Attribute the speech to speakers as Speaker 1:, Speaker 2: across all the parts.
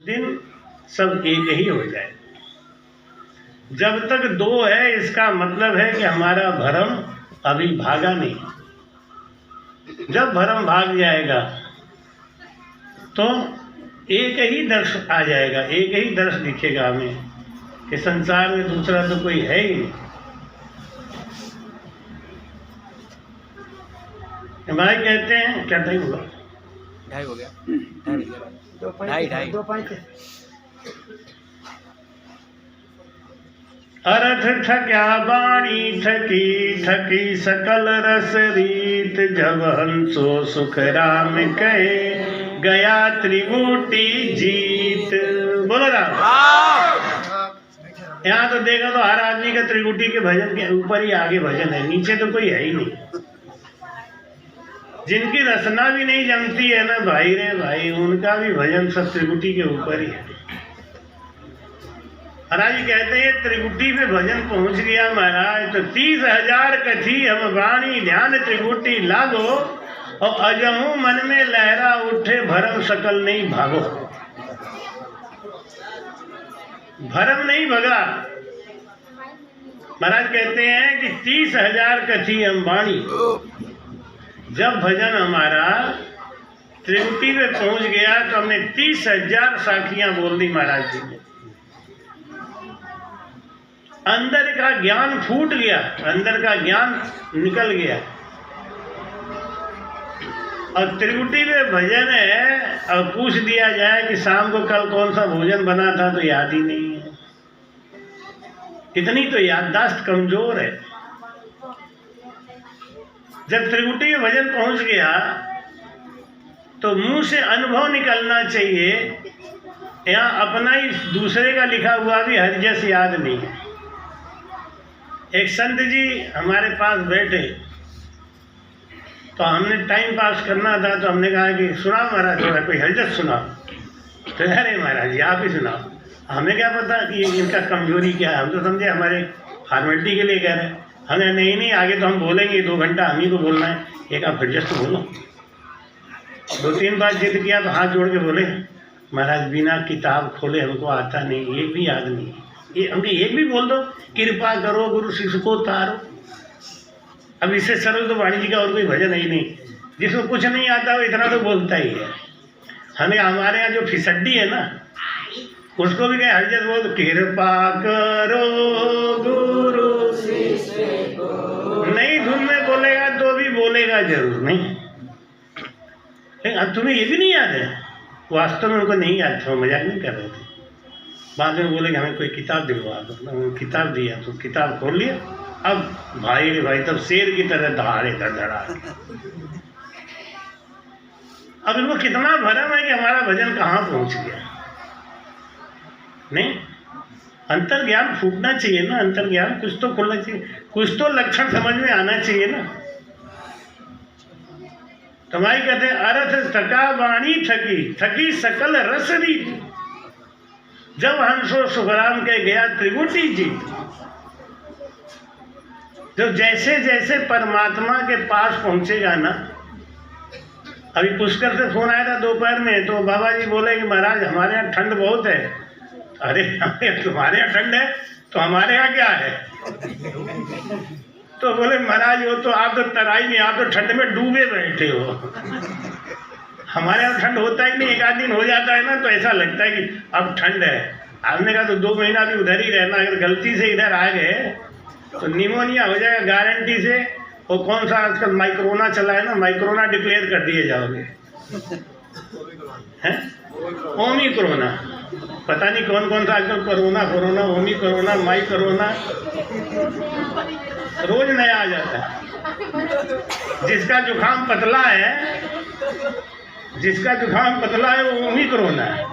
Speaker 1: दिन सब एक ही हो जाए। जब तक दो है इसका मतलब है कि हमारा भ्रम अभी भागा नहीं। जब भ्रम भाग जाएगा तो एक ही दर्श आ जाएगा, एक ही दर्श दिखेगा हमें कि संसार में दूसरा तो कोई है ही नहीं। भाई कहते हैं क्या टाइम हुआ?
Speaker 2: 2:30 हो गया, 2:30
Speaker 1: अर्थ थक्या बाणी थकी थकी सकल रस रीत, जब हंसो सुख राम कहे गया त्रिगुटी जीत। बोलो राम। यहाँ तो देखो तो हर आदमी का त्रिगुटी के भजन के ऊपर ही आगे भजन है, नीचे तो कोई है ही नहीं। जिनकी रचना भी नहीं जमती है ना भाई रे भाई, उनका भी भजन सब त्रिगुटी के ऊपर ही है। महाराज जी कहते हैं त्रिगुटी पे भजन पहुंच गया महाराज तो 30,000 कथी हम वाणी ध्यान त्रिगुटी लागो, और अजहू मन में लहरा उठे भरम सकल नहीं भागो। भरम नहीं भगा। महाराज कहते हैं कि 30,000 कथी हम वाणी, जब भजन हमारा त्रिगुटी पे पहुंच गया तो हमने 30,000 साखियां बोल दी महाराज जी ने। अंदर का ज्ञान फूट गया, अंदर का ज्ञान निकल गया। और त्रिगुटी में भजन है और पूछ दिया जाए कि शाम को कल कौन सा भोजन बना था तो याद ही नहीं है। इतनी तो याददाश्त कमजोर है। जब त्रिगुटी में भजन पहुंच गया तो मुंह से अनुभव निकलना चाहिए। यहाँ अपना ही दूसरे का लिखा हुआ भी हरजस याद नहीं है। एक संत जी हमारे पास बैठे तो हमने टाइम पास करना था तो हमने कहा कि सुनाओ महाराज थोड़ा कोई हरजस सुनाओ। तो अरे महाराज जी आप ही सुनाओ। हमें क्या पता कि इनका कमजोरी क्या है, हम तो समझे हमारे फॉर्मेलिटी के लिए कह रहे हैं। हमें नहीं आगे तो हम बोलेंगे 2 घंटा हम ही को बोलना है, एक आप हरजस तो बोलो। 2-3 बार जिद किया तो हाथ जोड़ के बोले महाराज बिना किताब खोले हमको आता नहीं, एक भी याद नहीं। ये हमने एक भी बोल दो कृपा करो गुरु शिष्य को तारो। अब इससे सरल तो वाणी जी का और कोई भजन है ही नहीं। जिसको कुछ नहीं आता वो इतना तो बोलता ही है। हमें हमारे यहाँ जो फिसड्डी है ना उसको भी कहे हरजत बोल तो कृपा करो गुरु शिष्य को। नहीं धुन में बोलेगा तो भी बोलेगा जरूर नहीं। अब तुम्हें ये भी नहीं याद है? वास्तव में उनको नहीं याद था, मजाक नहीं कर रहे थे। बाद में बोले कि हमें कोई किताब दिलवा दो। किताब दिया तो किताब खोल लिया। अब भाई रे भाई तब शेर की तरह दहाड़े धड़ा। अब इनको कितना भरम है कि हमारा भजन कहाँ पहुंच गया। नहीं, अंतर ज्ञान फूटना चाहिए ना। अंतर ज्ञान कुछ तो खुलना चाहिए, कुछ तो लक्षण समझ में आना चाहिए ना। तुम्हारी कहते अर्थ थका वाणी थकी थकी सकल रस रीत, जब हंसो सुखराम के गया त्रिगुटी जीत। जो जैसे जैसे परमात्मा के पास पहुंचेगा ना। अभी पुष्कर से फोन आया था दोपहर में तो बाबा जी बोले कि महाराज हमारे यहाँ ठंड बहुत है। अरे तुम्हारे यहाँ ठंड है तो हमारे यहाँ क्या है? तो बोले महाराज वो तो आप तो तराई में, आप तो ठंड में डूबे बैठे हो। हमारे यहाँ ठंड होता ही नहीं, 1 आध दिन हो जाता है ना तो ऐसा लगता है कि अब ठंड है। आपने कहा तो 2 महीना भी उधर ही रहना। अगर गलती से इधर आ गए तो निमोनिया हो जाएगा गारंटी से। वो कौन सा आजकल माइक्रोना चला है ना, माइक्रोना डिक्लेयर कर दिए जाओगे हैं। ओमिक्रोना, पता नहीं कौन कौन सा आजकल कोरोना कोरोना ओमिक्रोना माई कोरोना रोज नया आ जाता है। जिसका जुकाम पतला है, जिसका जुकाम पतला है वो ओमिक्रोना है,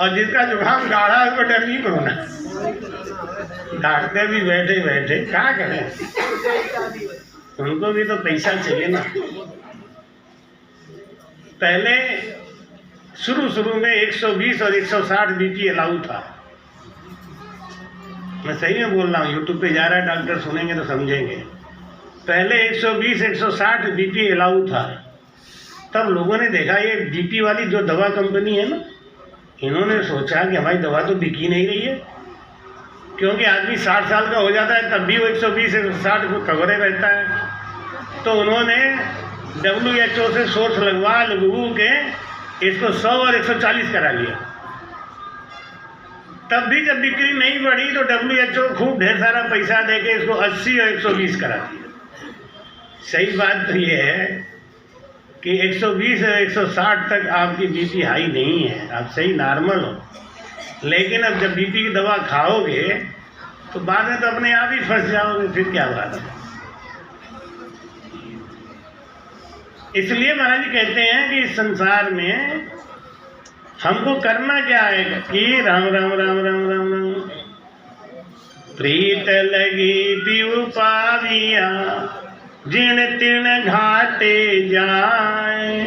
Speaker 1: और जिसका जुकाम गाढ़ा है वो डर्मिक्रोना। डॉक्टर भी बैठे बैठे क्या करें, उनको भी तो पैसा चाहिए ना। पहले शुरू में 120 और 160 बीपी अलाउ था। मैं सही में बोल रहा हूँ, यूट्यूब पे जा रहा है, डॉक्टर सुनेंगे तो समझेंगे। पहले 120 160 बीपी अलाउ था। तब लोगों ने देखा ये बीपी वाली जो दवा कंपनी है ना, इन्होंने सोचा कि हमारी दवा तो बिकी नहीं रही है, क्योंकि आदमी 60 साल का हो जाता है तब भी वो 120 से 60 को खबरें रहता है। तो उन्होंने WHO से सोर्स लगू के इसको 100 और 140 करा लिया। तब भी जब बिक्री नहीं बढ़ी तो WHO खूब ढेर सारा पैसा देके इसको 80 और 120 करा दिया। सही बात तो ये है कि 120 और 160 तक आपकी बीपी हाई नहीं है, आप सही नॉर्मल हो। लेकिन अब जब बीपी की दवा खाओगे तो बाद में तो अपने आप ही फंस जाओगे, फिर क्या बात है। इसलिए महाराज जी कहते हैं कि इस संसार में हमको करना क्या है कि राम राम राम राम राम राम प्रीत लगी पीऊ पाविया जिन तिन घाटे जाए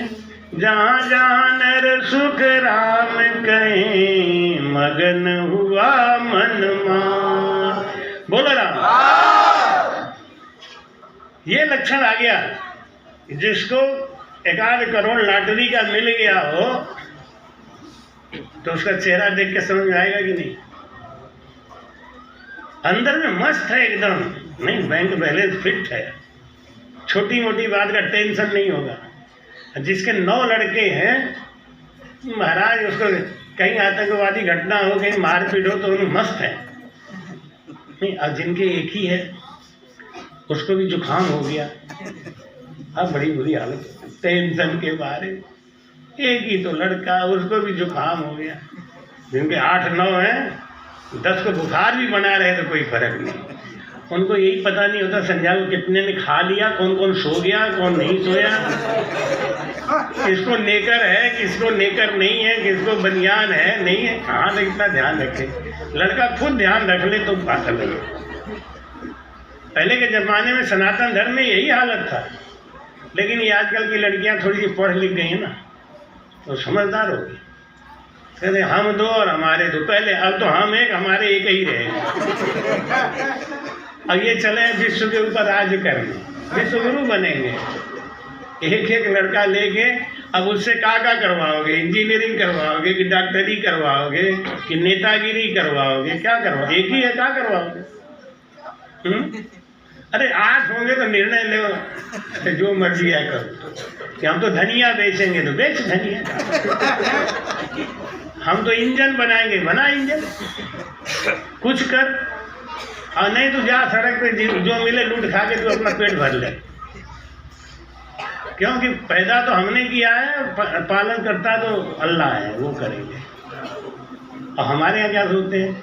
Speaker 1: जहाँ जहाँ नर सुख राम कहे मगन हुआ मन मान। बोलो राम। ये लक्षण आ गया। जिसको 1 करोड़ लॉटरी का मिल गया हो तो उसका चेहरा देख के समझ में आएगा कि नहीं? अंदर में मस्त है एकदम, नहीं बैंक बैलेंस फिट है, छोटी मोटी बात का टेंशन नहीं होगा। जिसके 9 लड़के हैं महाराज, उसको कहीं आतंकवादी घटना हो, कहीं मारपीट हो तो उन्हें मस्त है नहीं। अब जिनके एक ही है उसको भी जुकाम हो गया, अब बड़ी बुरी हालत टेंशन के बारे में। एक ही तो लड़का, उसको भी जुकाम हो गया। जिनके 8-9 हैं, 10 को बुखार भी बना रहे तो कोई फर्क नहीं। उनको यही पता नहीं होता संध्या को कितने ने खा लिया, कौन कौन सो गया, कौन नहीं सोया, किसको नेकर है, किसको नेकर नहीं है, किसको बनियान है नहीं है। कहाँ तक इतना ध्यान रखे? लड़का खुद ध्यान रख ले तो बात अलग है। पहले के ज़माने में सनातन धर्म में यही हालत था, लेकिन ये आजकल की लड़कियां थोड़ी सी पढ़ लिख गई हैं ना, तो समझदार हो गई। कहते हम 2 और हमारे 2, पहले अब तो हम एक हमारे एक ही रहे। अब ये चले विश्व के ऊपर राज करने, विश्व गुरु बनेंगे। एक लड़का लेके अब उससे का करवाओगे? इंजीनियरिंग करवाओगे कि डॉक्टरी करवाओगे कि नेतागिरी करवाओगे? क्या करवाओगे? एक ही है, क्या करवाओगे? अरे 8 होंगे तो निर्णय लो जो मर्जी है करो कि हम तो धनिया बेचेंगे तो बेच धनिया, हम तो इंजन बनाएंगे, बना इंजन, कुछ कर। और नहीं तो जा सड़क पे जो मिले लूट खा के तो अपना पेट भर ले, क्योंकि पैदा तो हमने किया है, पालन करता तो अल्लाह है, वो करेंगे। और हमारे यहाँ क्या सोचते हैं?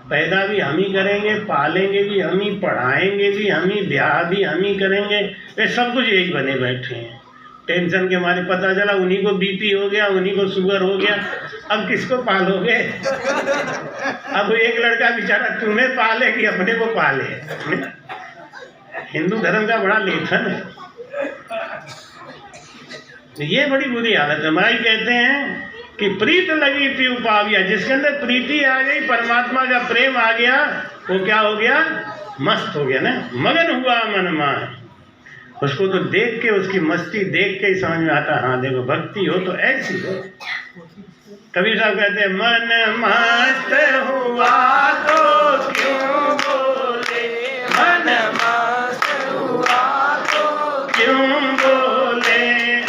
Speaker 1: पैदा भी हम ही करेंगे, पालेंगे भी हम ही, पढ़ाएंगे भी हम ही, ब्याह भी हम ही करेंगे। ये सब कुछ यही बने बैठे हैं। टेंशन के हमारे पता चला उन्हीं को बीपी हो गया, उन्हीं को शुगर हो गया। अब किसको पालोगे? अब एक लड़का बेचारा तुम्हें पाले कि अपने को पाले? हिंदू धर्म का बड़ा लेखन है। ये बड़ी बुरी हालत है। हमारी कहते हैं कि प्रीत लगी पीऊ पाविया, जिसके अंदर प्रीति आ गई, परमात्मा का प्रेम आ गया, वो क्या हो गया? मस्त हो गया ना, मगन हुआ मन मान। उसको तो देख के, उसकी मस्ती देख के ही समझ में आता, हाँ देखो भक्ति हो तो ऐसी हो। कबीर साहब कहते हैं मन मस्त हुआ तो क्यों बोले, मन मस्त हुआ तो क्यों बोले,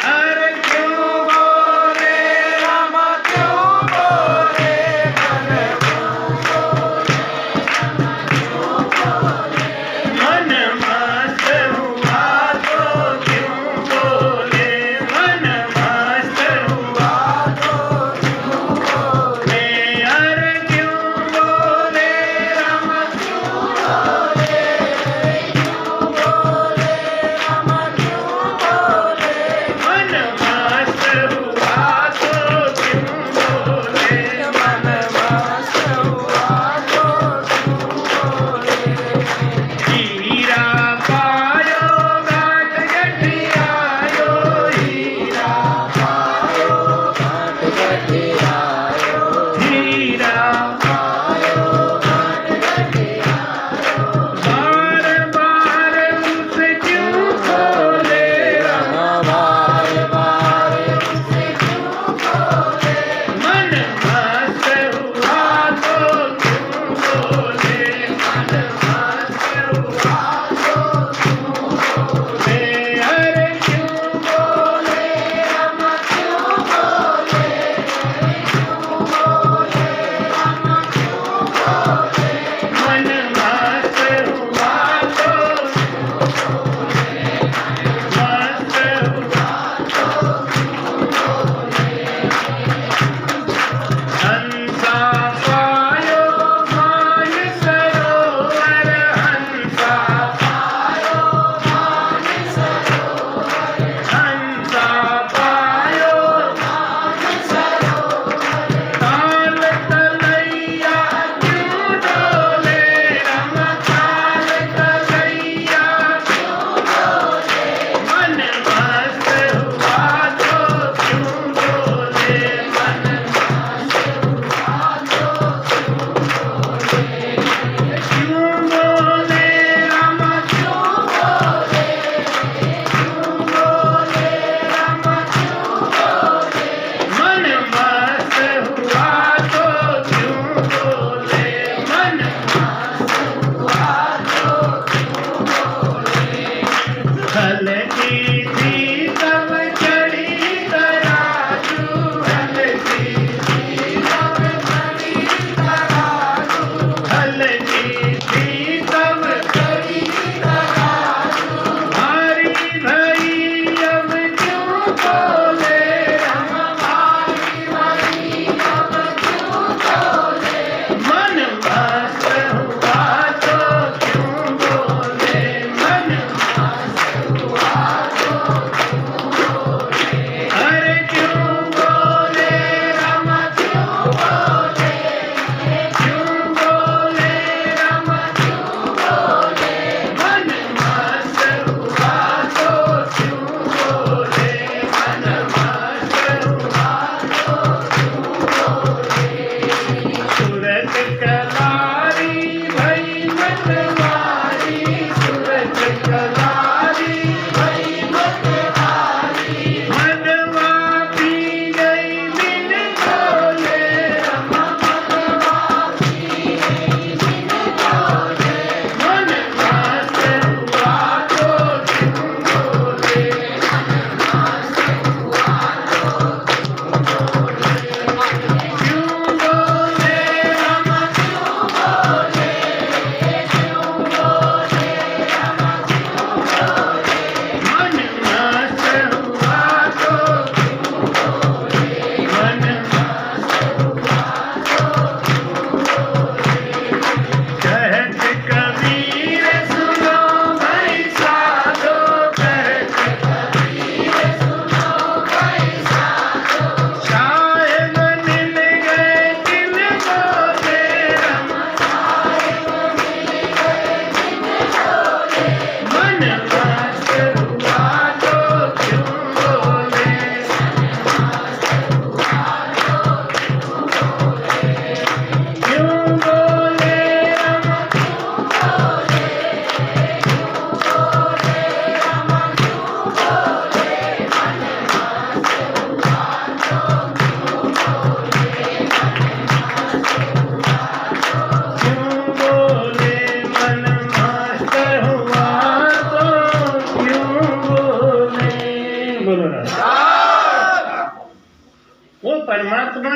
Speaker 1: अरे क्यों बोले राम क्यों बोले, मन मस्त हुआ तो क्यों बोले, मन मस्त हुआ तो क्यों बोले, अरे क्यों बोले राम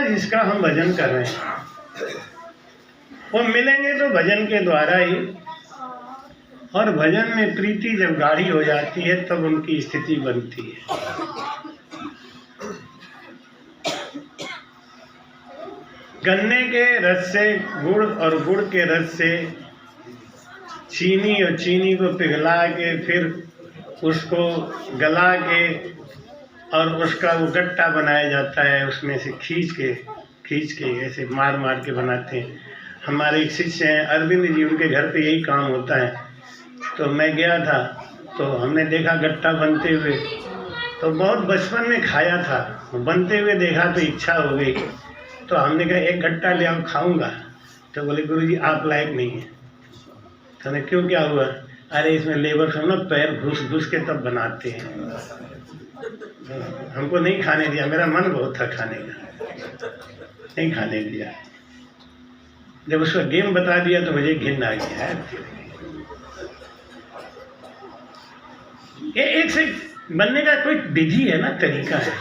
Speaker 1: जिसका हम भजन कर रहे हैं वो मिलेंगे तो भजन के द्वारा ही, और भजन में प्रीति जब गाढ़ी हो जाती है तब उनकी स्थिति बनती है। गन्ने के रस से गुड़ और गुड़ के रस से चीनी और चीनी को पिघला के फिर उसको गला के और उसका वो गट्टा बनाया जाता है, उसमें से खींच के ऐसे मार मार के बनाते हैं। हमारे एक शिष्य हैं अरविंद जी, उनके घर पे यही काम होता है। तो मैं गया था तो हमने देखा गट्टा बनते हुए, तो बहुत बचपन में खाया था, बनते हुए देखा तो इच्छा हो गई। तो हमने कहा एक गट्टा ले आओ, खाऊंगा। तो बोले गुरुजी आप लायक नहीं है। तो हमने क्यों, क्या हुआ? अरे इसमें लेबर सब ना पैर घुस के तब बनाते हैं। हमको नहीं खाने दिया, मेरा मन बहुत था खाने का, नहीं खाने दिया। जब उसका गेम बता दिया तो मुझे घिन आ गया। ये एक से बनने का कोई विधि है ना, तरीका है।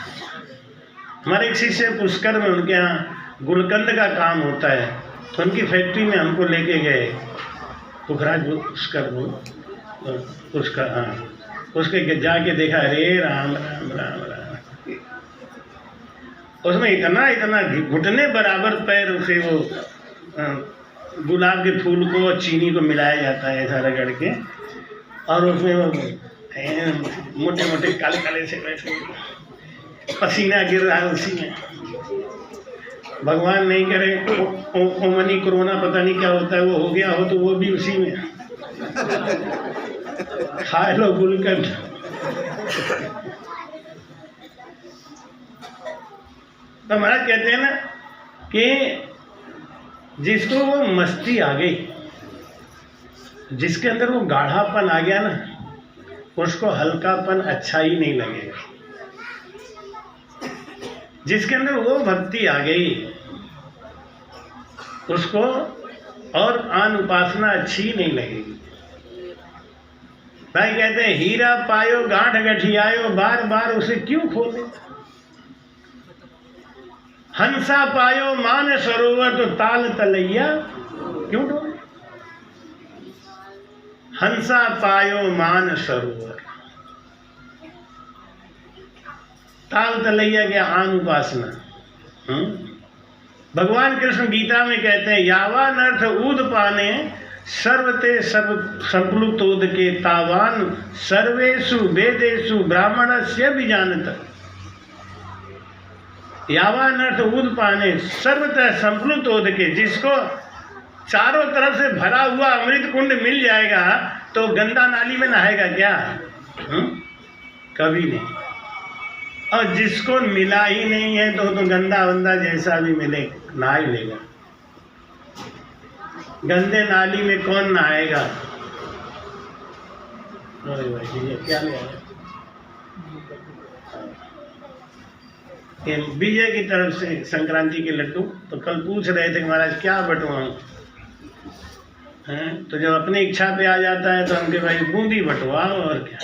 Speaker 1: हमारे एक शिष्य पुष्कर में, उनके यहाँ गुलकंद का काम होता है, तो उनकी फैक्ट्री में हमको लेके गए। पुखराज पुष्कर पुष्कर, हाँ, उसके जाके देखा, अरे राम राम राम राम, उसमें इतना घुटने बराबर पैर उसे वो गुलाब के फूल को और चीनी को मिलाया जाता है ऐसा रगड़ के, और उसमें वो मोटे मोटे काले काले से बैठे, पसीना गिर रहा है उसी में। भगवान नहीं करे ओमनी कोरोना पता नहीं क्या होता है, वो हो गया हो तो वो भी उसी में। खाए लो गुलकंद। तो महाराज कहते हैं ना कि जिसको वो मस्ती आ गई, जिसके अंदर वो गाढ़ापन आ गया ना, उसको हल्कापन अच्छा ही नहीं लगेगा। जिसके अंदर वो भक्ति आ गई उसको और आन उपासना अच्छी नहीं लगेगी। भाई कहते हैं हीरा पायो गांठ गठियायो, बार बार उसे क्यों खोले। हंसा पायो मान सरोवर, तो ताल तलैया क्यों डोले। हंसा पायो मान सरोवर, ताल तलैया के आन उपासना। भगवान कृष्ण गीता में कहते हैं यावान अर्थ ऊद पाने सर्वते सब संप्लुतोद के, तावान सर्वेषु वेदेषु ब्राह्मणस्य विजानत। यावान अर्थ ऊद पाने सर्वतः संप्लुतोद के, जिसको चारों तरफ से भरा हुआ अमृत कुंड मिल जाएगा तो गंदा नाली में नहाएगा क्या? कभी नहीं। और जिसको मिला ही नहीं है तो गंदा बंदा जैसा भी मिले नहा ही लेगा। गंदे नाली में कौन नहाएगा? अरे भाई ये क्या ले आया? विजय की तरफ से संक्रांति के लड्डू। तो कल पूछ रहे थे कि महाराज क्या बंटवाऊं हैं, तो जब अपनी इच्छा पे आ जाता है तो हमके भाई बूंदी बंटवाओ और क्या।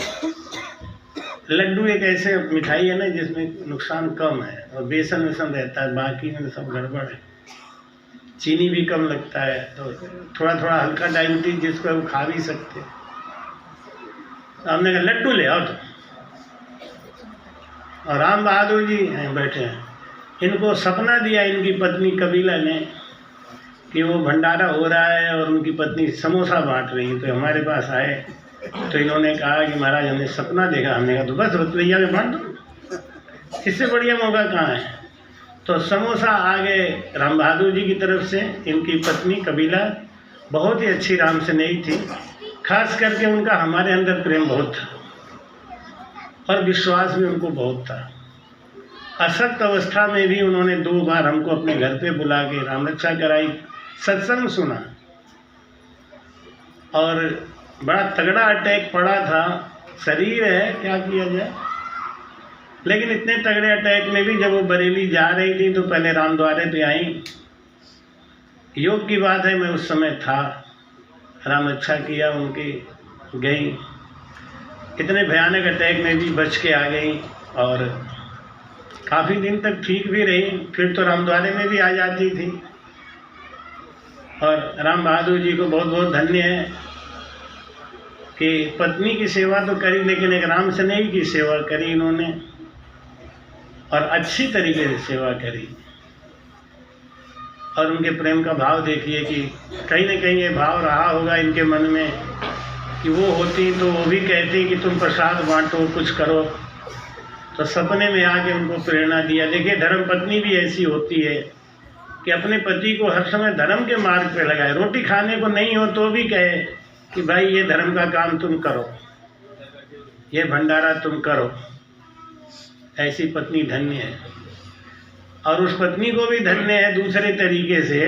Speaker 1: लड्डू एक ऐसे मिठाई है ना जिसमें नुकसान कम है और बेसन वेसन रहता है, बाकी में सब गड़बड़ है। चीनी भी कम लगता है, तो थोड़ा थोड़ा हल्का डायबिटीज जिसको वो खा भी सकते। तो हमने कहा लड्डू ले आओ। तो और राम बहादुर जी बैठे हैं, इनको सपना दिया इनकी पत्नी कबीला ने कि वो भंडारा हो रहा है और उनकी पत्नी समोसा बांट रही है। तो हमारे पास आए तो इन्होंने कहा कि महाराज हमने सपना देखा। हमने कहा तो बस रतलैया में बांट दो, इससे बढ़िया मौका कहाँ है। तो समोसा आ गए राम बहादुर जी की तरफ से। इनकी पत्नी कबीला बहुत ही अच्छी राम से नहीं थी, खास करके उनका हमारे अंदर प्रेम बहुत था और विश्वास भी उनको बहुत था। अशक्त अवस्था में भी उन्होंने 2 बार हमको अपने घर पे बुला के राम रक्षा कराई, सत्संग सुना। और बड़ा तगड़ा अटैक पड़ा था, शरीर है क्या किया जाए। लेकिन इतने तगड़े अटैक में भी जब वो बरेली जा रही थी तो पहले रामद्वारे पे आई। योग की बात है, मैं उस समय था, राम रक्षा किया उनकी, गई। इतने भयानक अटैक में भी बच के आ गई और काफ़ी दिन तक ठीक भी रही, फिर तो रामद्वारे में भी आ जाती थी। और राम बहादुर जी को बहुत बहुत धन्य है कि पत्नी की सेवा तो करी, लेकिन एक राम स्नेही की सेवा करी इन्होंने, और अच्छी तरीके से सेवा करी। और उनके प्रेम का भाव देखिए कि कहीं न कहीं ये भाव रहा होगा इनके मन में कि वो होती तो वो भी कहती कि तुम प्रसाद बांटो, कुछ करो। तो सपने में आके उनको प्रेरणा दिया। देखिए धर्मपत्नी भी ऐसी होती है कि अपने पति को हर समय धर्म के मार्ग पे लगाए। रोटी खाने को नहीं हो तो भी कहे कि भाई ये धर्म का काम तुम करो, ये भंडारा तुम करो। ऐसी पत्नी धन्य है। और उस पत्नी को भी धन्य है दूसरे तरीके से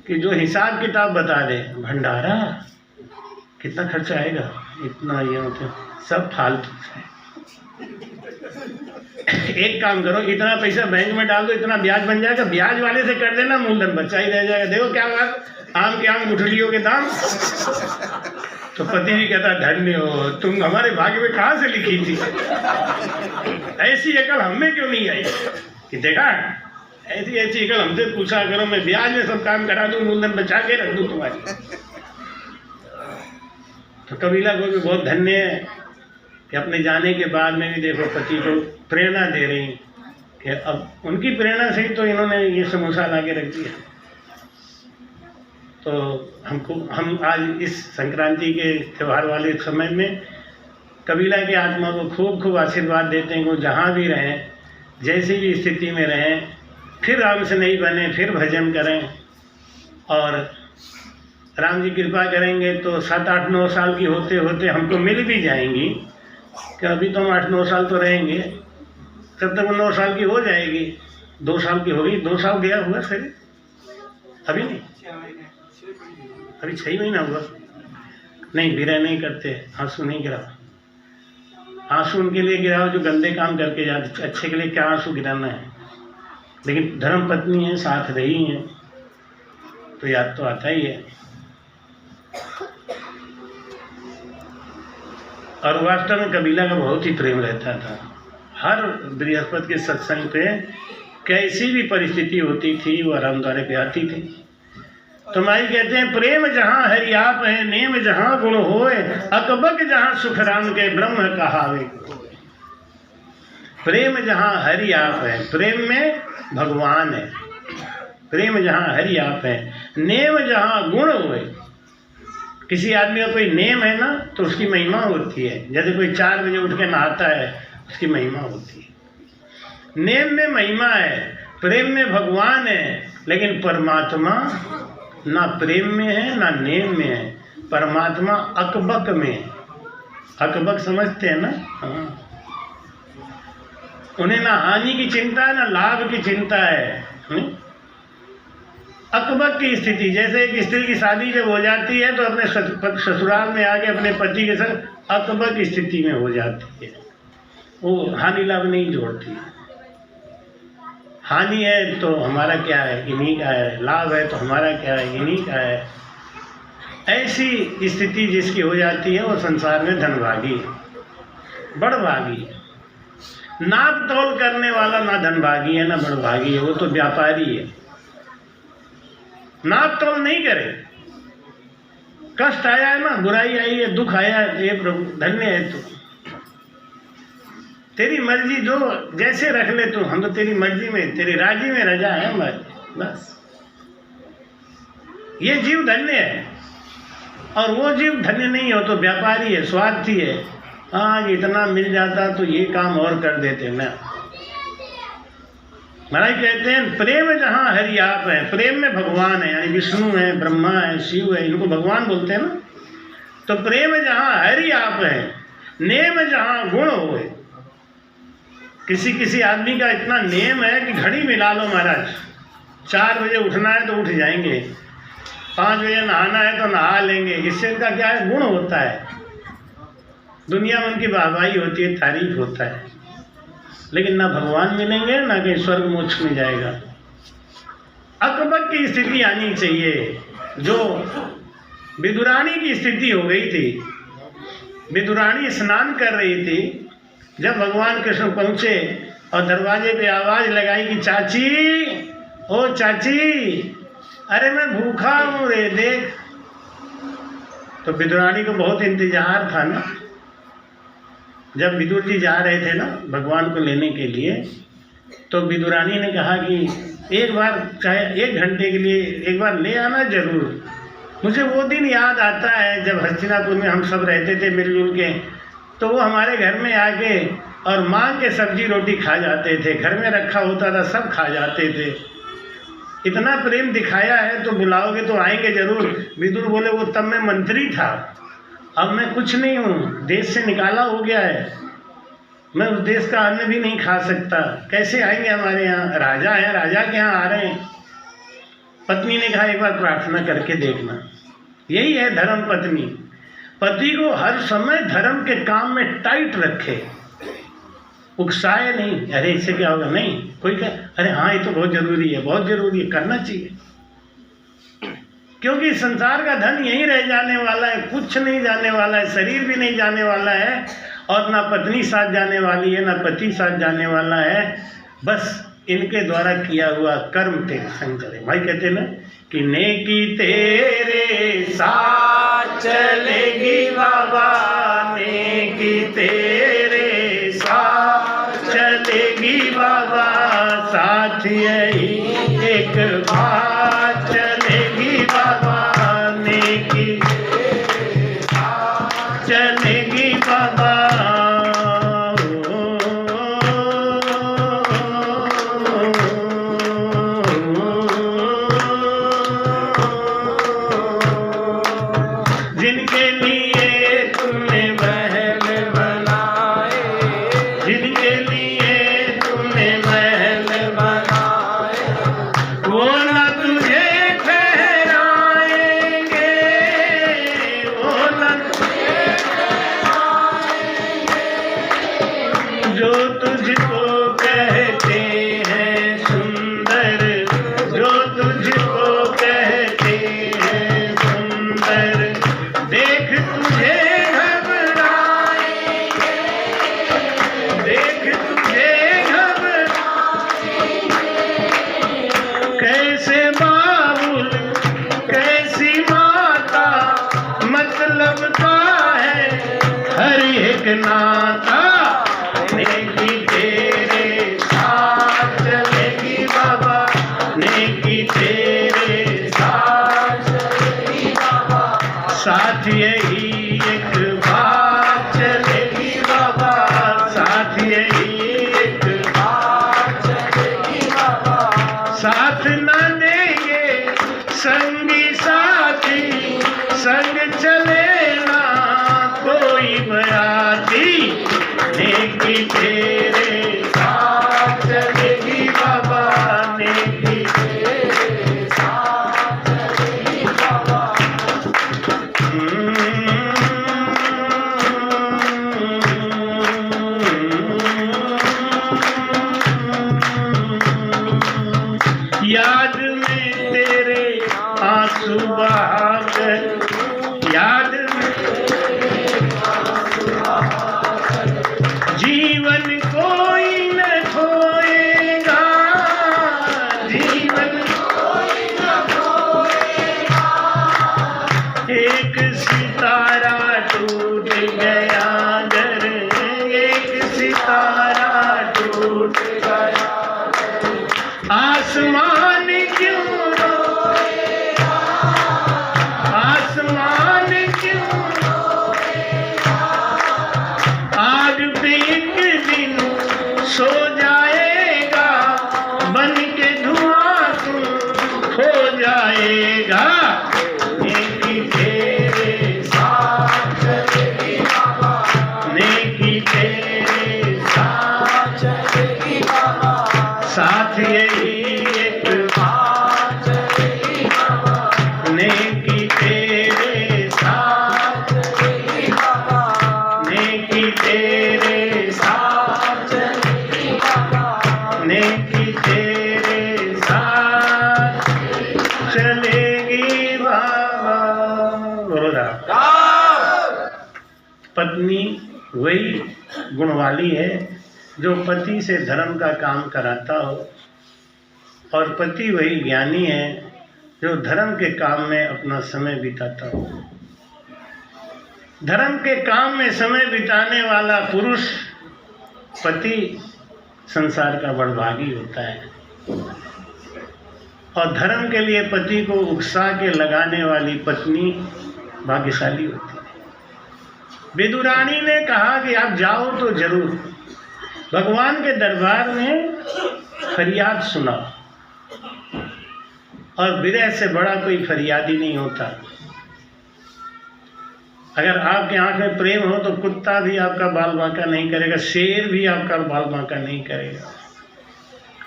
Speaker 1: कि जो हिसाब किताब बता दे, भंडारा कितना खर्चा आएगा, इतना ये मतलब सब फालतू है। एक काम करो, इतना पैसा बैंक में डाल दो, इतना ब्याज बन जाएगा, ब्याज वाले से कर देना, मूलधन बचा ही रह जाएगा। देखो क्या बात, आम के आम गुठलियों के दाम। तो पति भी कहता धन्य हो, तुम हमारे भाग्य में कहाँ से लिखी थी, ऐसी अकल हमें क्यों नहीं आई कि देखा ऐसी ऐसी अकल हमसे पूछा करो, मैं ब्याज में सब काम करा दूं, मूलधन बचा के रख दूं तुम्हारी। तो कबीला को भी बहुत धन्य है कि अपने जाने के बाद में भी देखो पति को प्रेरणा दे रही कि अब उनकी प्रेरणा से ही तो इन्होंने ये समोसा ला के रख दिया। तो हम आज इस संक्रांति के त्यौहार वाले समय में कबीला की आत्मा को खूब खूब आशीर्वाद देते हैं। वो जहाँ भी रहें, जैसी भी स्थिति में रहें, फिर राम से नहीं बने, फिर भजन करें। और राम जी कृपा करेंगे तो 7, 8, 9 साल की होते होते हमको मिल भी जाएंगी कि अभी तो हम 8, 9 साल तो रहेंगे, तब तक 9 साल की हो जाएगी, 2 साल की होगी। 2 साल गया हुआ सर, अभी नहीं, अभी 6 महीना हुआ। नहीं, विरह नहीं करते, आंसू नहीं गिराओ। आंसू उनके लिए गिराओ जो गंदे काम करके जाते, अच्छे के लिए क्या आंसू गिराना है। लेकिन धर्म पत्नी है, साथ रही हैं, तो याद तो आता ही है। और वास्तव में कबीला का बहुत ही प्रेम रहता था। हर बृहस्पति के सत्संग पे कैसी भी परिस्थिति होती थी वो रामद्वारे पे आती थी। तो माई कहते हैं प्रेम जहाँ हरि आप है, नेम जहाँ गुण होए, अकबक जहाँ सुख राम के ब्रह्म कहावे। प्रेम जहाँ हरि आप है, प्रेम में भगवान है। प्रेम जहाँ हरि आप है, नेम जहाँ गुण होए। किसी आदमी का कोई नेम है ना तो उसकी महिमा होती है। जैसे कोई 4 बजे उठ के नहाता है, उसकी महिमा होती है। नेम में महिमा है, प्रेम में भगवान है। लेकिन परमात्मा ना प्रेम में है ना नेम में है, परमात्मा अकबक में है। अकबक समझते हैं ना? हाँ, उन्हें ना हानि की चिंता है ना लाभ की चिंता है। अकबक की स्थिति, जैसे एक स्त्री की शादी जब हो जाती है तो अपने ससुराल में आके अपने पति के संग अकबक की स्थिति में हो जाती है। वो हानि लाभ नहीं जोड़ती। हानि है तो हमारा क्या है, इन्हीं का है। लाभ है तो हमारा क्या है, इन्हीं का है। ऐसी स्थिति जिसकी हो जाती है वो संसार में धनभागी है, बड़भागी है। नाप तोल करने वाला ना धनभागी है ना बड़भागी है, वो तो व्यापारी है। नाप तोल नहीं करे। कष्ट आया है ना, बुराई आई है, दुख आया है, ये प्रभु धन्य है तू, तेरी मर्जी जो जैसे रख ले तू, हम तो तेरी मर्जी में, तेरी राजी में रजा है हमारी, बस। ये जीव धन्य है। और वो जीव धन्य नहीं हो तो व्यापारी है, स्वार्थी है। हाँ, इतना मिल जाता तो ये काम और कर देते ना। महाराज कहते हैं प्रेम जहाँ हरि आप है, प्रेम में भगवान है, यानी विष्णु है, ब्रह्मा है, शिव है, इनको भगवान बोलते हैं ना। तो प्रेम जहाँ हरि आप है, नेम जहाँ गुण होए। किसी आदमी का इतना नेम है कि घड़ी मिला लो महाराज, 4 बजे उठना है तो उठ जाएंगे, 5 बजे नहाना है तो नहा लेंगे। इससे इनका क्या है, गुण होता है। दुनिया में उनकी वाहवाही होती है, तारीफ होता है। लेकिन ना भगवान मिलेंगे ना कहीं स्वर्ग मोक्ष में जाएगा। अकबक की स्थिति आनी चाहिए। जो विदुरानी की स्थिति हो गई थी, विदुरानी स्नान कर रही थी, जब भगवान कृष्ण पहुँचे और दरवाजे पे आवाज़ लगाई कि चाची, ओ चाची, अरे मैं भूखा हूँ रे, देख। तो विदुरानी को बहुत इंतजार था ना। जब विदुर जी जा रहे थे ना भगवान को लेने के लिए, तो विदुरानी ने कहा कि एक बार, चाहे 1 घंटे के लिए एक बार ले आना जरूर। मुझे वो दिन याद आता है जब हस्तिनापुर में हम सब रहते थे मिलजुल के, तो वो हमारे घर में आके और मांग के सब्जी रोटी खा जाते थे। घर में रखा होता था, सब खा जाते थे। इतना प्रेम दिखाया है तो बुलाओगे तो आएंगे जरूर। विदुर बोले वो तब मैं मंत्री था, अब मैं कुछ नहीं हूँ, देश से निकाला हो गया है, मैं उस देश का अन्न भी नहीं खा सकता, कैसे आएंगे हमारे यहाँ? राजा है, राजा के यहाँ आ रहे हैं। पत्नी ने कहा एक बार प्रार्थना करके देखना। यही है धर्म पत्नी, पति को हर समय धर्म के काम में टाइट रखे, उकसाए नहीं। अरे इससे क्या होगा, नहीं कोई कहे अरे हाँ ये तो बहुत जरूरी है, बहुत जरूरी है, करना चाहिए। क्योंकि संसार का धन यहीं रह जाने वाला है, कुछ नहीं जाने वाला है, शरीर भी नहीं जाने वाला है, और ना पत्नी साथ जाने वाली है, ना पति साथ जाने वाला है। बस इनके द्वारा किया हुआ कर्म तेरे संग चले। भाई कहते ना कि नेकी तेरे साथ चलेगी बाबा, नेकी तेरे साथ चलेगी बाबा, साथ यही एक बात चलेगी बाबा, नेकी चलेगी बाबा। जिनके लिए तुमने महल बनाए, जिनके लिए तुमने महल बनाए, वो न तुझे ठहराएंगे, वो न तुझे ठहराएंगे। जो तुझको कहते हैं सुंदर, जो तुझको कहते हैं सुंदर, देख तुझे घबराएंगे, देख तुझे घबराएंगे। कैसे बाबुल कैसी माता, मतलब का है हर एक नाता, नेकी तेरे साथ चलेगी बाबा, नेकी तेरे साथ चलेगी बाबा, साथ यही एक बात चलेगी बाबा, साथ यही एक बात चलेगी बाबा। साथ न देंगे संगी साथी, संग चले ना कोई बराती, नेकी तेरे साथ चलेगी बाबा, नेकी तेरे साथ चलेगी बाबा। याद में तेरे आंसू बहाकर, याद में जीवन कोई न खोएगा, जीवन कोई न खोएगा। एक सितारा टूट गया घर, एक सितारा टूट गया, आसमान क्यों रोएगा, आसमान क्यों रोएगा। आग पे एक दिन सो जाएगा, बन के धुआं तू खो जाएगा, नेकी तेरे साथ चलेगी बाबा, नेकी तेरे साथ चलेगी बाबा, साथ यही एक बात चलेगी बाबा, नेकी तेरे साथ चलेगी बाबा, नेकी तेरे साथ चलेगी बाबा, नेकी तेरे साथ चलेगी बाबा। पत्नी वही गुण वाली है जो पति से धर्म का काम कराता हो, और पति वही ज्ञानी है जो धर्म के काम में अपना समय बिताता हो। धर्म के काम में समय बिताने वाला पुरुष पति संसार का बड़भागी होता है, और धर्म के लिए पति को उकसा के लगाने वाली पत्नी भाग्यशाली होती है। विदुरानी ने कहा कि आप जाओ तो जरूर, भगवान के दरबार में फरियाद सुनाओ, और विरह से बड़ा कोई फरियादी नहीं होता। अगर आपके आंख में प्रेम हो तो कुत्ता भी आपका बाल बांका नहीं करेगा, शेर भी आपका बाल बांका नहीं करेगा।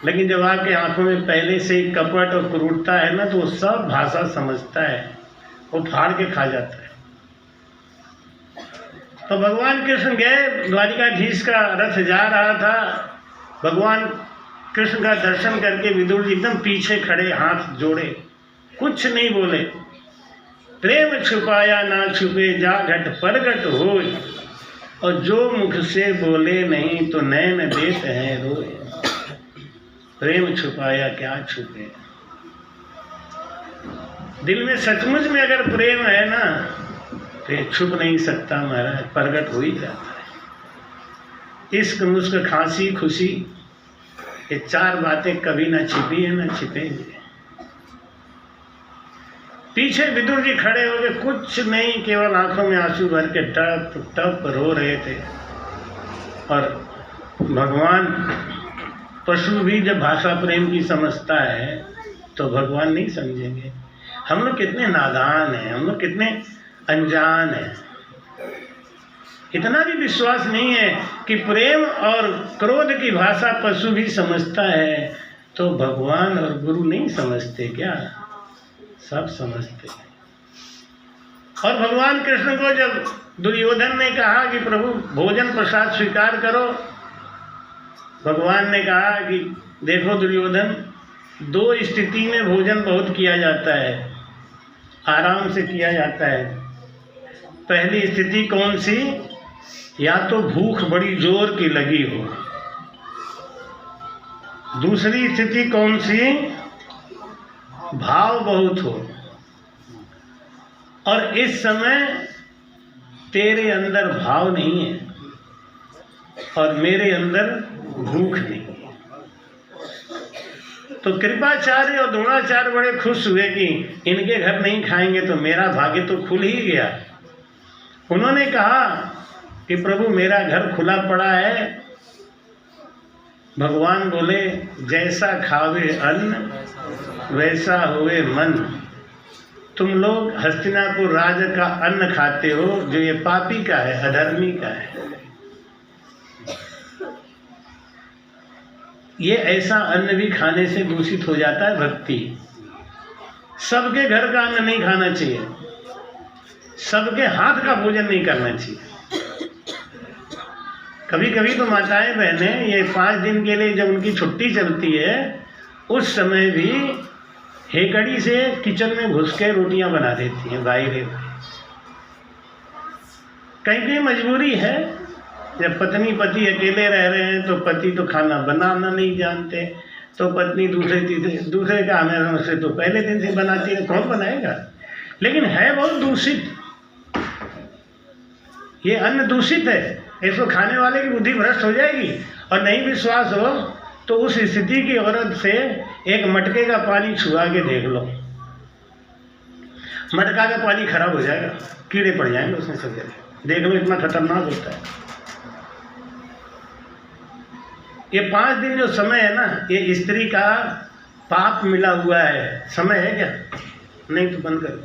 Speaker 1: लेकिन जब आपके आंखों में पहले से ही कपट और क्रूरता है ना, तो वो सब भाषा समझता है, वो फाड़ के खा जाता है। तो भगवान कृष्ण गए, द्वारिकाधीश का रथ जा रहा था। भगवान कृष्ण का दर्शन करके विदुर जी एकदम पीछे खड़े, हाथ जोड़े, कुछ नहीं बोले। प्रेम छुपाया ना छुपे, जा घट परगट होय, और जो मुख से बोले नहीं तो नैन देत हैं रोए। प्रेम छुपाया क्या छुपे। दिल में सचमुच में अगर प्रेम है ना, तो ये छुप नहीं सकता महाराज, प्रगट हो ही जाता है। इश्क मुस्क खांसी खुशी, ये चार बातें कभी ना छिपी है ना छिपेंगे। पीछे विदुर जी खड़े हो गए, कुछ नहीं, केवल आंखों में आंसू भर के टप टप रो रहे थे। और भगवान, पशु भी जब भाषा प्रेम की समझता है तो भगवान नहीं समझेंगे। हम लोग कितने नादान हैं, हम लोग कितने अनजान है। इतना भी विश्वास नहीं है कि प्रेम और क्रोध की भाषा पशु भी समझता है, तो भगवान और गुरु नहीं समझते क्या? सब समझते हैं। और भगवान कृष्ण को जब दुर्योधन ने कहा कि प्रभु भोजन प्रसाद स्वीकार करो, भगवान ने कहा कि देखो दुर्योधन, दो स्थिति में भोजन बहुत किया जाता है, आराम से किया जाता है। पहली स्थिति कौन सी? या तो भूख बड़ी जोर की लगी हो। दूसरी स्थिति कौन सी? भाव बहुत हो। और इस समय तेरे अंदर भाव नहीं है और मेरे अंदर भूख नहीं है। तो कृपाचार्य और द्रोणाचार्य बड़े खुश हुए कि इनके घर नहीं खाएंगे तो मेरा भाग्य तो खुल ही गया। उन्होंने कहा कि प्रभु मेरा घर खुला पड़ा है। भगवान बोले जैसा खावे अन्न वैसा हुए मन। तुम लोग हस्तिनापुर राज का अन्न खाते हो जो ये पापी का है, अधर्मी का है। ये ऐसा अन्न भी खाने से दूषित हो जाता है भक्ति। सबके घर का अन्न नहीं खाना चाहिए, सबके हाथ का भोजन नहीं करना चाहिए। कभी कभी तो माताएं बहनें ये 5 दिन के लिए जब उनकी छुट्टी चलती है उस समय भी हेकड़ी से किचन में घुस के रोटियां बना देती हैं। भाई रे भाई, कहीं कहीं मजबूरी है। जब पत्नी पति अकेले रह रहे हैं तो पति तो खाना बनाना नहीं जानते, तो पत्नी दूसरे का हमें से तो पहले दिन से बनाती है, कौन बनाएगा। लेकिन है बहुत दूषित, ये अन्न दूषित है, इसको खाने वाले की बुद्धि भ्रष्ट हो जाएगी। और नहीं विश्वास हो तो उस स्थिति की औरत से एक मटके का पानी छुआ के देख लो, मटका का पानी खराब हो जाएगा, कीड़े पड़ जाएंगे उसमें सब जगह। देख लो इतना खतरनाक होता है। ये 5 दिन जो समय है ना, ये स्त्री का पाप मिला हुआ है। समय है क्या? नहीं तो बंद करो।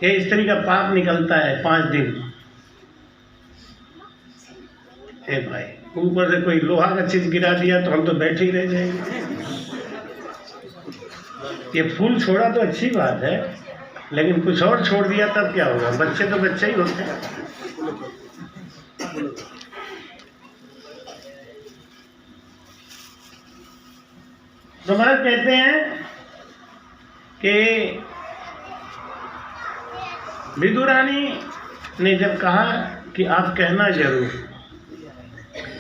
Speaker 1: ये स्त्री का पाप निकलता है 5 दिन। ए भाई, ऊपर से कोई लोहा का चीज गिरा दिया तो हम तो बैठे ही रह जाएंगे। ये फूल छोड़ा तो अच्छी बात है, लेकिन कुछ और छोड़ दिया तब क्या होगा? बच्चे तो बच्चे ही होते हैं। तो महाराज कहते हैं कि विदुरानी ने जब कहा कि आप कहना जरूर,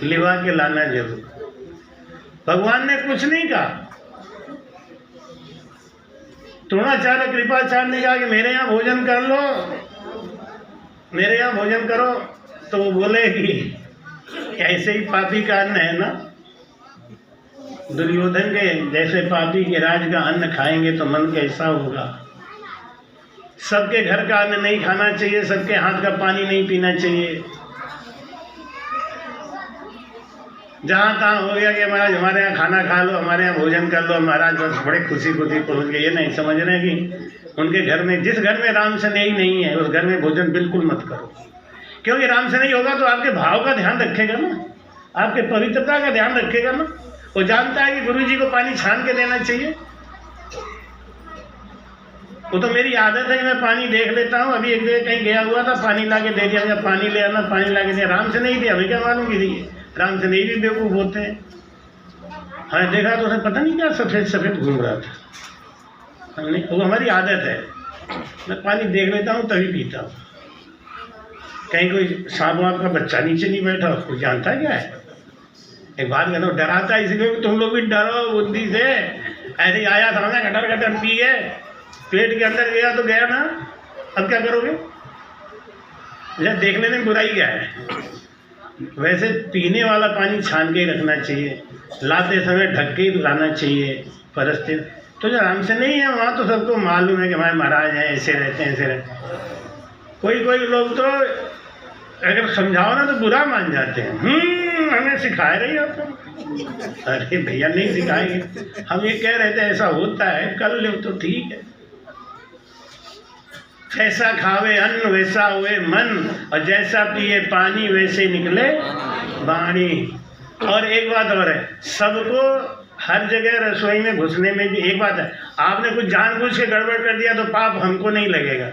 Speaker 1: लिवा के लाना जरूर। भगवान ने कुछ नहीं कहा। द्रोणाचार्य कृपाचार्य ने कहा कि मेरे यहाँ भोजन कर लो, मेरे यहाँ भोजन करो, तो वो बोले कि ऐसे ही पापी का अन्न है ना, दुर्योधन के जैसे पापी के राज का अन्न खाएंगे तो मन कैसा होगा। सबके घर का अन्न नहीं खाना चाहिए, सबके हाथ का पानी नहीं पीना चाहिए। जहाँ तहाँ हो गया कि महाराज हमारे यहाँ खाना खा लो, हमारे यहाँ भोजन कर लो, महाराज बस बड़े खुशी खुशी पहुँच गए। ये नहीं समझ रहे कि उनके घर में, जिस घर में राम स्नेही नहीं है उस घर में भोजन बिल्कुल मत करो, क्योंकि राम स्नेही होगा तो आपके भाव का ध्यान रखेगा ना, आपके पवित्रता का ध्यान रखेगा ना। वो जानता है कि गुरु जी को पानी छान के देना चाहिए। वो तो मेरी आदत है कि मैं पानी देख लेता हूँ। अभी एक जगह कहीं गया हुआ था, पानी ला के दे दिया, जब पानी ले आना, पानी ला के दिया। राम से नहीं दिया, हमें क्या मालूम कि राम से नहीं भी बेवकूफ़ होते हैं। हमें देखा तो उसे पता नहीं क्या सफ़ेद सफ़ेद घूम रहा था। हमने, वो हमारी आदत है, मैं पानी देख लेता हूँ तभी पीता हूँ। कहीं कोई सांप वाप का बच्चा नीचे नहीं बैठा, उसको जानता है क्या है। एक बात कहना, डराता है इसलिए तुम लोग भी डरो बुद्धि से। ऐसे ही आया था ना, गटर गटर पी गए, पेट के अंदर गया तो गया ना, अब क्या करोगे। जब देखने में बुराई क्या है। वैसे पीने वाला पानी छान के ही रखना चाहिए, लाते समय ढक के ही लाना चाहिए परस्ते। तो जो राम से नहीं है वहाँ तो सबको मालूम है कि हमारे महाराज हैं, ऐसे रहते हैं, ऐसे रहते हैं। कोई कोई लोग तो अगर समझाओ ना तो बुरा मान जाते हैं। हमें सिखाए रही हो तुम। अरे भैया नहीं सिखाएंगे, हम ये कह रहे थे ऐसा होता है, कर लो तो ठीक है। जैसा खावे अन्न वैसा हुए मन, और जैसा पिए पानी वैसे निकले वाणी। और एक बात और है, सबको हर जगह रसोई में घुसने में भी एक बात है, आपने कुछ जानबूझ के गड़बड़ कर दिया तो पाप हमको नहीं लगेगा,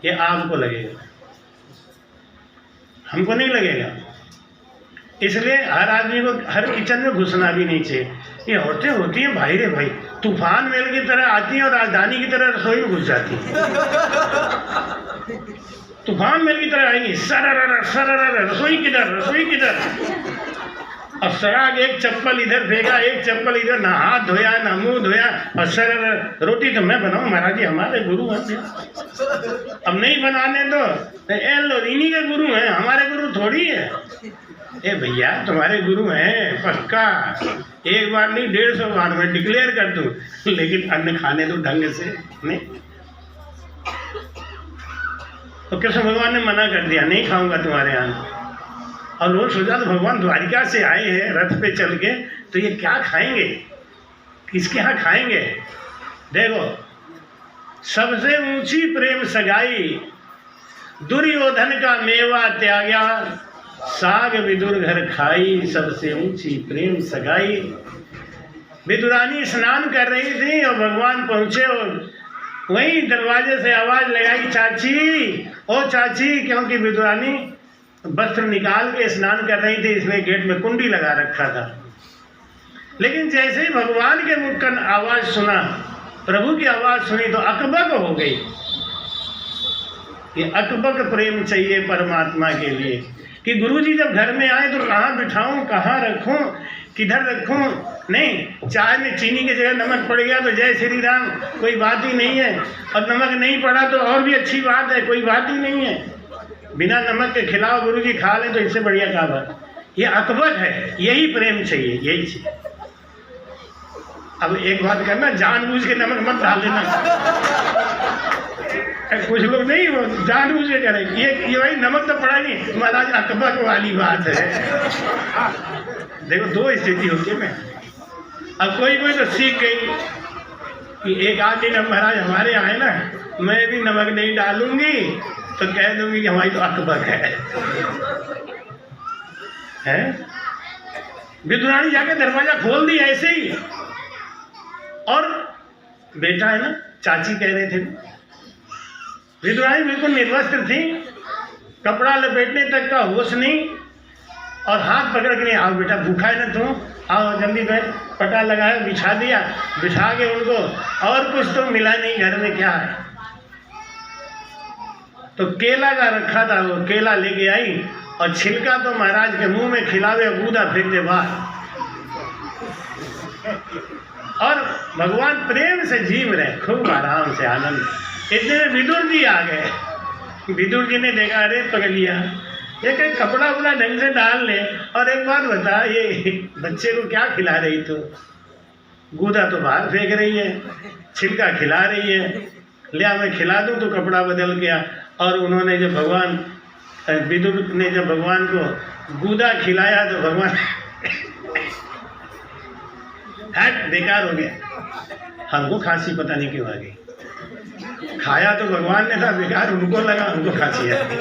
Speaker 1: ये आपको लगेगा, हमको नहीं लगेगा। इसलिए हर आदमी को हर किचन में घुसना भी नहीं चाहिए। ये औरतें होती हैं भाई रे भाई, तूफान मेल की तरह आती हैं और राजधानी की तरह रसोई में घुस जाती हैं। तूफान मेल की तरह आएंगी, सर रसोई किधर, रसोई किधर। और सराग एक चप्पल इधर फेंका, एक चप्पल इधर, ना हाथ धोया ना मुंह धोया, और सर रोटी तो मैं बनाऊं, महाराज जी हमारे गुरु हैं। अब नहीं बनाने दो, इन्हीं के गुरु हैं, हमारे गुरु थोड़ी है। ए भैया तुम्हारे गुरु हैं पक्का, एक बार नहीं 150 बार मैं डिक्लेयर कर दूं, लेकिन अन्न खाने दो ढंग से। नहीं तो कृष्ण भगवान ने मना कर दिया, नहीं खाऊंगा तुम्हारे यहाँ। और लोग सोचा तो भगवान द्वारिका से आए हैं रथ पे चल के, तो ये क्या खाएंगे, किसके यहाँ खाएंगे। देखो सबसे ऊंची प्रेम सगाई, दुर्योधन का मेवा त्यागा, साग विदुर घर खाई, सबसे ऊंची प्रेम सगाई। विदुरानी स्नान कर रही थी और भगवान पहुंचे और वहीं दरवाजे से आवाज लगाई, चाची ओ चाची, क्योंकि विदुरानी वस्त्र निकाल के स्नान कर रही थी, इसलिए गेट में कुंडी लगा रखा था। लेकिन जैसे ही भगवान के मुख का आवाज सुना, प्रभु की आवाज सुनी तो अकबक हो गई। ये अकबक प्रेम चाहिए परमात्मा के लिए कि गुरुजी जब घर में आए तो कहाँ बिठाऊं, कहाँ रखूं, किधर रखूं। नहीं, चाय में चीनी की जगह नमक पड़ गया तो जय श्री राम, कोई बात ही नहीं है। और नमक नहीं पड़ा तो और भी अच्छी बात है, कोई बात ही नहीं है। बिना नमक के खिलाओ गुरुजी खा लें तो इससे बढ़िया क्या बात। ये अकबक है, यही प्रेम चाहिए, यही चाहिए। अब एक बात करना, जानबूझ के नमक मत डाल देना। कुछ लोग नहीं वो जानबूझ के करेंगे, ये भाई नमक तो पड़ा नहीं, महाराज अकबक वाली बात है। देखो दो स्थिति होती है। मैं अब कोई कोई तो सीख गई कि एक आध दिन महाराज हमारे आए ना, मैं भी नमक नहीं डालूंगी तो कह दूंगी कि हमारी तो अकबक है। विदुरानी जाके दरवाजा खोल दिया ऐसे ही, और बेटा है ना, चाची कह रहे थे। विदुरानी बिल्कुल निर्वस्त्र थी, कपड़ा लपेटने तक का होश नहीं, और हाथ पकड़ के नहीं, आओ बेटा भूखा है ना तुम, आओ जल्दी बैठ। पटा लगाया, बिछा दिया, बिछा के उनको, और कुछ तो मिला नहीं घर में, क्या है। तो केला का रखा था, वो केला लेके आई और छिलका तो महाराज के मुंह में खिलावे, गूदा फेंक दे बाहर। और भगवान प्रेम से जीव रहे, खूब आराम से, आनंद। इतने में विदुर जी आ गए। विदुर जी ने देखा, अरे पगलिया, ये कहीं कपड़ा उपड़ा ढंग से डाल ले, और एक बात बता, ये बच्चे को क्या खिला रही तू? गूदा तो बाहर फेंक रही है, छिलका खिला रही है, लिया मैं खिला दूं तो कपड़ा बदल गया। और उन्होंने जब विदुर ने जब भगवान को गूदा खिलाया तो भगवान हट, बेकार हो गया। हमको खांसी पता नहीं क्यों आ गई। खाया तो भगवान ने था, बेकार उनको लगा, हमको खांसी आ गई।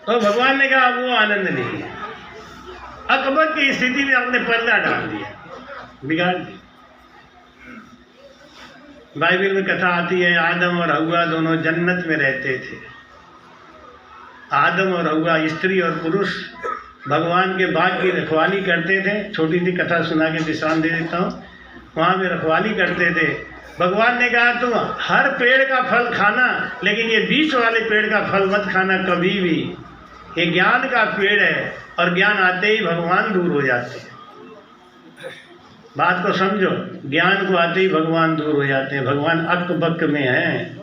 Speaker 1: तो भगवान ने कहा वो आनंद नहीं है। अकबर की स्थिति में अपने पर्दा डाल दिया, बिगाड़ दिया। बाइबल में कथा आती है, आदम और हव्वा दोनों जन्नत में रहते थे। आदम और हव्वा, स्त्री और पुरुष, भगवान के बाग की रखवाली करते थे। छोटी सी कथा सुना के विश्राम दे देता हूँ। वहाँ पे रखवाली करते थे। भगवान ने कहा तुम हर पेड़ का फल खाना, लेकिन ये बीच वाले पेड़ का फल मत खाना कभी भी। ये ज्ञान का पेड़ है, और ज्ञान आते ही भगवान दूर हो जाते हैं। बात को समझो, ज्ञान को आते ही भगवान दूर हो जाते हैं। भगवान अक बक में हैं,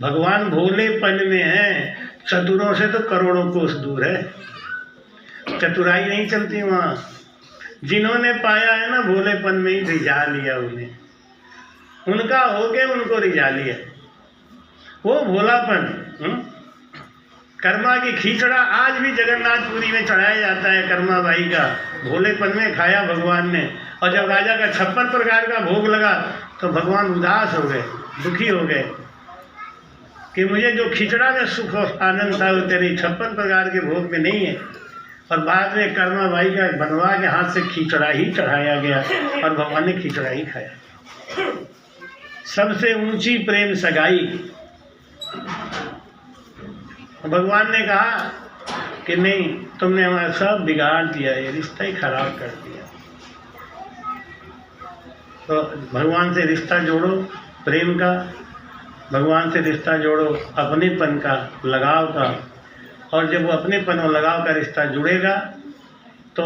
Speaker 1: भगवान भोलेपन में हैं। चतुरों से तो करोड़ों कोस दूर है, चतुराई नहीं चलती वहाँ। जिन्होंने पाया है ना, भोलेपन में ही रिझा लिया उन्हें, उनका हो गया, उनको रिझा लिया। वो भोलापन। कर्मा की खिचड़ा आज भी जगन्नाथपुरी में चढ़ाया जाता है, कर्मा बाई का। भोलेपन में खाया भगवान ने। और जब राजा का 56 प्रकार का भोग लगा तो भगवान उदास हो गए, दुखी हो गए कि मुझे जो खिचड़ा में सुख और आनंद था वो तेरी 56 प्रकार के भोग में नहीं है। और बाद में कर्मा बाई का बनवा के हाथ से खिचड़ा ही चढ़ाया गया, और भगवान ने खिचड़ा ही खाया। सबसे ऊंची प्रेम सगाई। भगवान ने कहा कि नहीं, तुमने हमारा सब बिगाड़ दिया, ये रिश्ता ही खराब कर दिया। तो भगवान से रिश्ता जोड़ो, प्रेम का। भगवान से रिश्ता जोड़ो अपनेपन का, लगाव का। और जब वो अपनेपन और लगाव का रिश्ता जुड़ेगा तो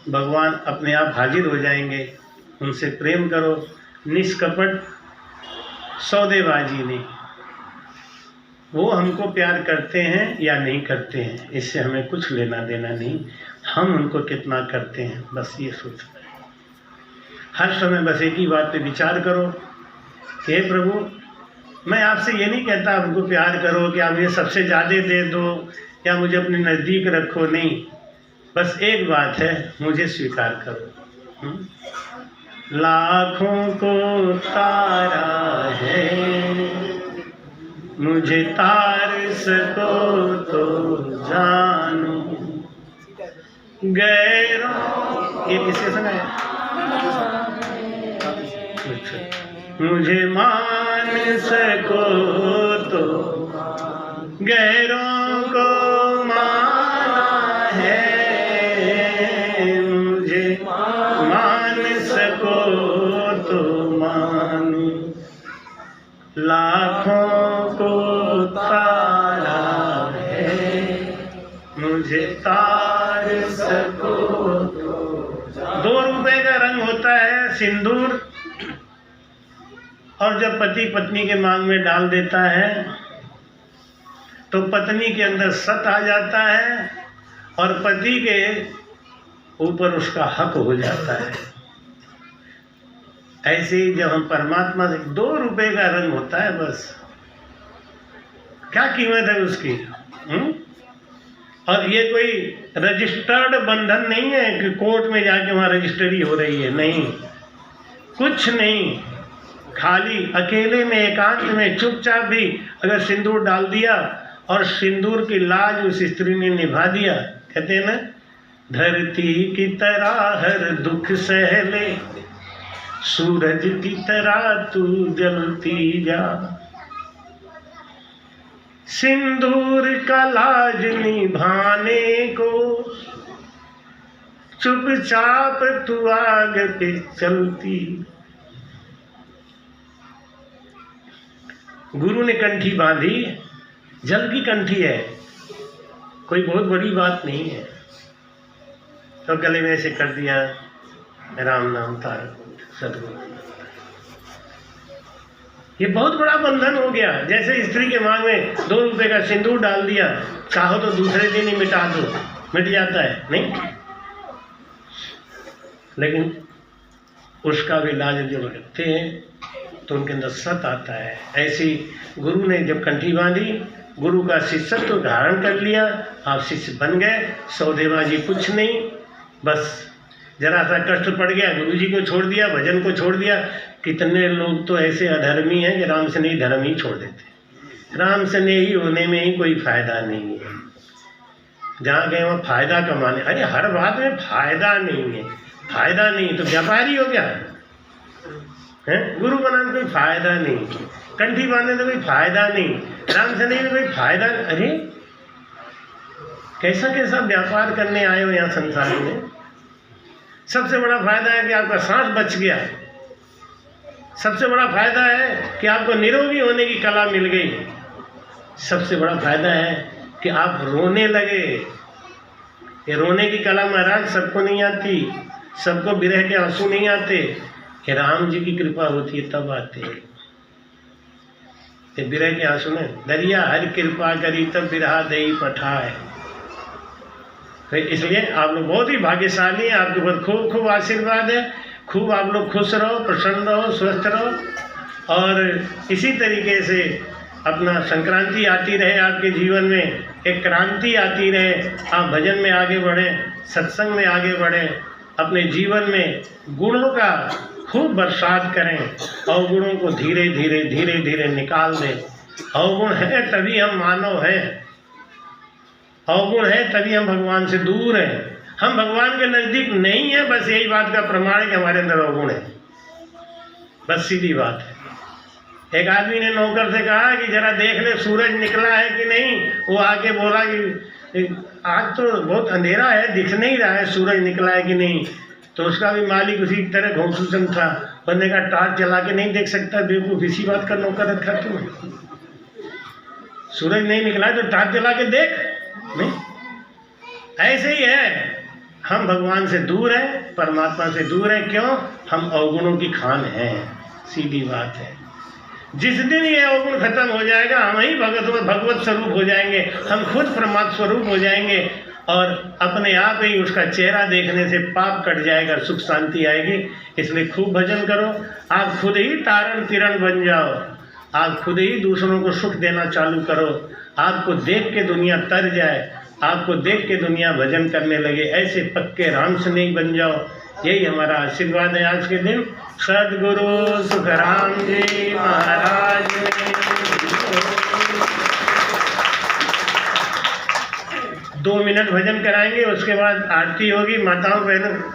Speaker 1: भगवान अपने आप हाजिर हो जाएंगे। उनसे प्रेम करो, निष्कपट, सौदेबाजी नहीं। वो हमको प्यार करते हैं या नहीं करते हैं, इससे हमें कुछ लेना देना नहीं। हम उनको कितना करते हैं, बस ये सोचना है। हर समय बस एक ही बात पे विचार करो, हे प्रभु, मैं आपसे ये नहीं कहता हमको प्यार करो कि आप मुझे सबसे ज़्यादा दे दो या मुझे अपने नज़दीक रखो, नहीं। बस एक बात है, मुझे स्वीकार करो। लाखों को तारा है, मुझे तार सको तो जानू, गैरों, ये किसके संग है? मुझे मान सको तो गैरों को माना है, मुझे मान सको तो मानू, लाखों को तारा है, मुझे तार सको तो। 2 रुपए का रंग होता है सिंदूर, और जब पति पत्नी के मांग में डाल देता है तो पत्नी के अंदर सत आ जाता है और पति के ऊपर उसका हक हो जाता है। ऐसे ही जब हम परमात्मा से, 2 रुपए का रंग होता है बस, क्या कीमत है उसकी? और ये कोई रजिस्टर्ड बंधन नहीं है कि कोर्ट में जाके वहाँ रजिस्ट्री हो रही है, नहीं, कुछ नहीं। खाली अकेले में, एकांत में, चुपचाप भी अगर सिंदूर डाल दिया और सिंदूर की लाज उस स्त्री ने निभा दिया, कहते हैं ना, धरती की तरह हर दुख सह ले, सूरज की तरह तू जलती जा, सिंदूर का लाज निभाने को चुपचाप तू आगे पे चलती। गुरु ने कंठी बांधी, जल की कंठी है, कोई बहुत बड़ी बात नहीं है। तो गले में ऐसे कर दिया, राम नाम तारक सदगुरु। ये बहुत बड़ा बंधन हो गया। जैसे स्त्री के मांग में 2 रुपए का सिंदूर डाल दिया, चाहो तो दूसरे दिन ही मिटा दो, मिट जाता है नहीं, लेकिन उसका भी लाज जब रखते हैं तो उनके अंदर सत आता है। ऐसी गुरु ने जब कंठी बांधी, गुरु का शिष्यत्व धारण कर लिया, आप शिष्य बन गए, सौदेबाजी कुछ नहीं, बस जरा सा कष्ट पड़ गया, गुरु जी को छोड़ दिया, भजन को छोड़ दिया। कितने लोग तो ऐसे अधर्मी हैं कि राम से नहीं धर्म ही छोड़ देते। राम से नहीं होने में ही कोई फायदा नहीं है, जहाँ गए वहाँ फायदा कमाने। अरे हर बात में फायदा नहीं है, फायदा नहीं तो व्यापारी हो गया है। गुरु बनाने कोई फायदा नहीं, कंठी बांधने तो कोई फायदा नहीं, राम से नहीं तो कोई फायदा। अरे कैसा कैसा व्यापार करने आए हो यहाँ संसार में। सबसे बड़ा फायदा है कि आपका सांस बच गया, सबसे बड़ा फायदा है कि आपको निरोगी होने की कला मिल गई, सबसे बड़ा फायदा है कि आप रोने लगे। ये रोने की कला महाराज सबको नहीं आती, सबको विरह के आंसू नहीं आते, कि राम जी की कृपा होती है तब आते हैं। ये विरह के आंसू ने दरिया हर कृपा करी तब विरहा दई पठाए। तो इसलिए आप लोग बहुत ही भाग्यशाली हैं, आपके ऊपर खूब खूब आशीर्वाद है। खूब आप लोग खुश रहो, प्रसन्न रहो, स्वस्थ रहो, और इसी तरीके से अपना संक्रांति आती रहे आपके जीवन में, एक क्रांति आती रहे, आप भजन में आगे बढ़ें, सत्संग में आगे बढ़ें, अपने जीवन में गुणों का खूब बरसात करें, अवगुणों को धीरे धीरे धीरे धीरे निकाल दें। अवगुण है तभी हम मानव हैं, अवगुण है तभी हम भगवान से दूर हैं। हम भगवान के नज़दीक नहीं हैं, बस यही बात का प्रमाण है कि हमारे अंदर अवगुण है, बस सीधी बात है। एक आदमी ने नौकर से कहा कि जरा देख ले सूरज निकला है कि नहीं। वो आके बोला कि आज तो बहुत अंधेरा है, दिख नहीं रहा है सूरज निकला है कि नहीं। तो उसका भी मालिक उसी तरह घोंसूसन था, बंदे का टार्च जला के नहीं देख सकता, बेवकूफ़, इसी बात का नौकर रखा तुम। सूरज नहीं निकला है तो टार्च जला के देख, नहीं। ऐसे ही है, हम भगवान से दूर हैं, परमात्मा से दूर हैं। क्यों? हम अवगुणों की खान हैं, सीधी बात है। जिस दिन ये अवगुण खत्म हो जाएगा, हम ही भगवत स्वरूप हो जाएंगे, हम खुद परमात्मा स्वरूप हो जाएंगे, और अपने आप ही उसका चेहरा देखने से पाप कट जाएगा, सुख शांति आएगी। इसलिए खूब भजन करो, आप खुद ही तारण तिरण बन जाओ, आप खुद ही दूसरों को सुख देना चालू करो, आपको देख के दुनिया तर जाए, आपको देख के दुनिया भजन करने लगे, ऐसे पक्के राम स्नेही बन जाओ। यही हमारा आशीर्वाद है आज के दिन। सद्गुरु सुखराम जी महाराज ने 2 मिनट भजन कराएंगे, उसके बाद आरती होगी। माताओं बहनों